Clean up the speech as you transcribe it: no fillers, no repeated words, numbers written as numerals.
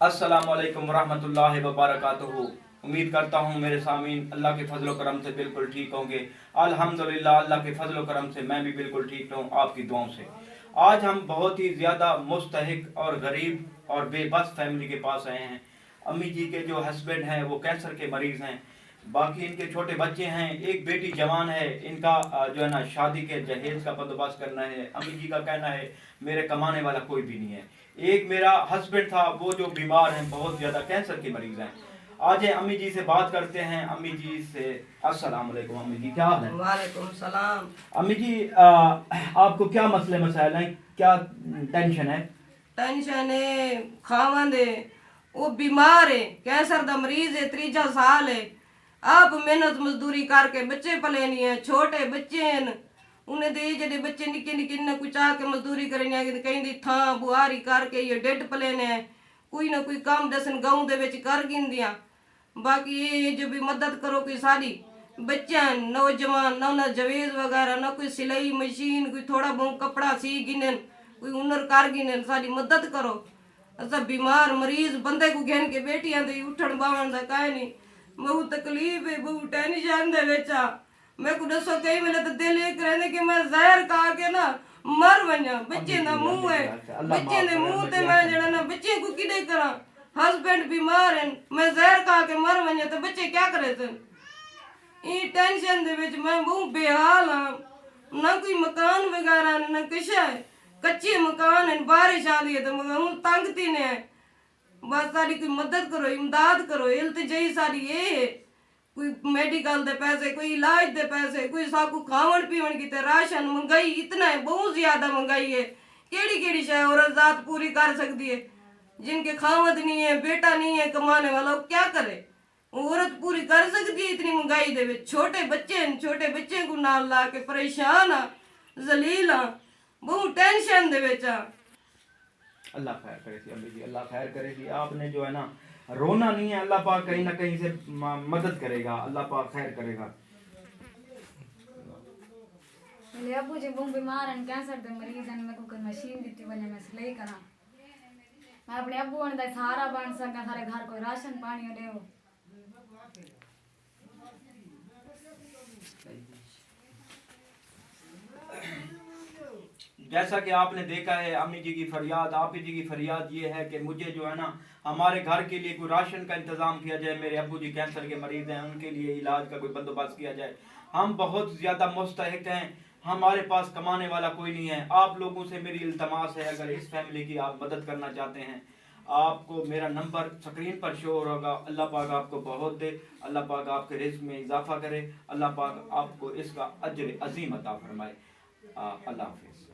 अस्सलामुअलैकुम वरहमतुल्लाहि वबरकातुहू। उम्मीद करता हूँ मेरे सामीन अल्लाह के फजल करम से बिल्कुल ठीक होंगे। अल्हम्दुलिल्लाह, अल्लाह के फजल करम से मैं भी बिल्कुल ठीक हूँ आपकी दुआओं से। आज हम बहुत ही ज़्यादा मुस्तहिक और गरीब और बेबस फैमिली के पास आए हैं। अम्मी जी के जो हस्बैंड हैं वो कैंसर के मरीज़ हैं, बाकी इनके छोटे बच्चे हैं, एक बेटी जवान है। इनका जो है ना शादी के जहेज का बंदोबस्त करना है। अम्मी जी का कहना है मेरे कमाने वाला कोई भी नहीं है। एक मेरा हस्बैंड था वो जो बीमार हैं, बहुत ज़्यादा कैंसर के मरीज़ हैं। आज अम्मी जी से बात करते हैं। अम्मी जी से अस्सलाम वालेकुम। अम्मी जी क्या हाल है? वालेकुम सलाम। अम्मी जी आपको क्या मसले मसाइल हैं, क्या टेंशन है? टेंशन है खावन दे, वो बीमार है, कैंसर दा मरीज है, तीजा साल है। आप मेहनत मजदूरी करके बच्चे पले नहीं है, छोटे बच्चे हैं। उन्हें दे जड़े बच्चे निके निके ने कुछ आके मजदूरी करने कहीं दी थां बुहारी करके ये डेड पले ने कोई ना कोई काम दसन गाँव दे विच कर गिंदियां। बाकी ये जो भी मदद करो कोई सारी बच्चा नौजवान ना ना जवेज वगैरह ना कोई सिलाई मशीन कोई थोड़ा बहुत कपड़ा सी गिने कोई हुनर कर गिने सारी मदद करो। असा बीमार मरीज बंदे को घेन के बेटियां दे उठन बावन दा काहे नहीं बहुत तकलीफ है, बहुत टेंशन दे विच आ। मैं को दसो कई वेले तो दिल ये करे कि मैं जहर खा के ना मर वणा। बच्चे दा मुंह है, बच्चे दे मुंह ते मैं जड़ा ना बच्चे को किदे करा। हस्बैंड बीमार है, मैं जहर खा के मर वणा तो बच्चे क्या करे सन। ई टेंशन दे विच मैं बहुत बेहाल हां। ना कोई मकान वगैरह ना कुछ है, कच्चे मकान है, बारिश आंदी है तो मैं तंग थी ने। बस सारी कोई मदद करो, इमदाद करो। इल्तिजाई सारी ये है कोई मेडिकल दे पैसे, कोई इलाज दे पैसे, कोई साकू खावन पीवन की ते राशन। महंगाई इतना है, बहुत ज्यादा महंगाई है। केड़ी केड़ी शाय औरत जात पूरी कर सकती है? जिनके खावत नहीं है, बेटा नहीं है कमाने वाला, वो क्या करे? औरत पूरी कर सकती है इतनी महंगाई दे विच? छोटे बच्चे हैं, छोटे बच्चे को नाल ला के परेशान आ, जलील आ, बहुत टेंशन दे विच आ। अल्लाह खैर करेगी अम्मी जी, अल्लाह खैर करेगी। आपने जो है ना रोना नहीं है, अल्लाह पाक कहीं ना कहीं से मदद करेगा, अल्लाह पाक खैर करेगा। मेरे अबू जी बहुत बीमार हैं, कैंसर के मरीज हैं। मैं को कोई मशीन दी वजह मैं सिलाई करा, मैं अपने अबू दा सहारा बन सका, सारे घर कोई राशन पानी दे। जैसा कि आपने देखा है अम्मी जी की फरियाद, आप जी की फरियाद ये है कि मुझे जो है ना हमारे घर के लिए कोई राशन का इंतज़ाम किया जाए। मेरे अब्बू जी कैंसर के मरीज़ हैं, उनके लिए इलाज का कोई बंदोबस्त किया जाए। हम बहुत ज़्यादा मुस्तहिक हैं, हमारे पास कमाने वाला कोई नहीं है। आप लोगों से मेरी इल्तमास है, अगर इस फैमिली की आप मदद करना चाहते हैं, आपको मेरा नंबर स्क्रीन पर शो होगा। अल्लाह पाक आपको बहुत दे, अल्लाह पाक आपके रिज़्क़ में इजाफा करे, अल्लाह पाक आपको इसका अजर अजीम अता फरमाए। अल्लाह हाफ़िज़।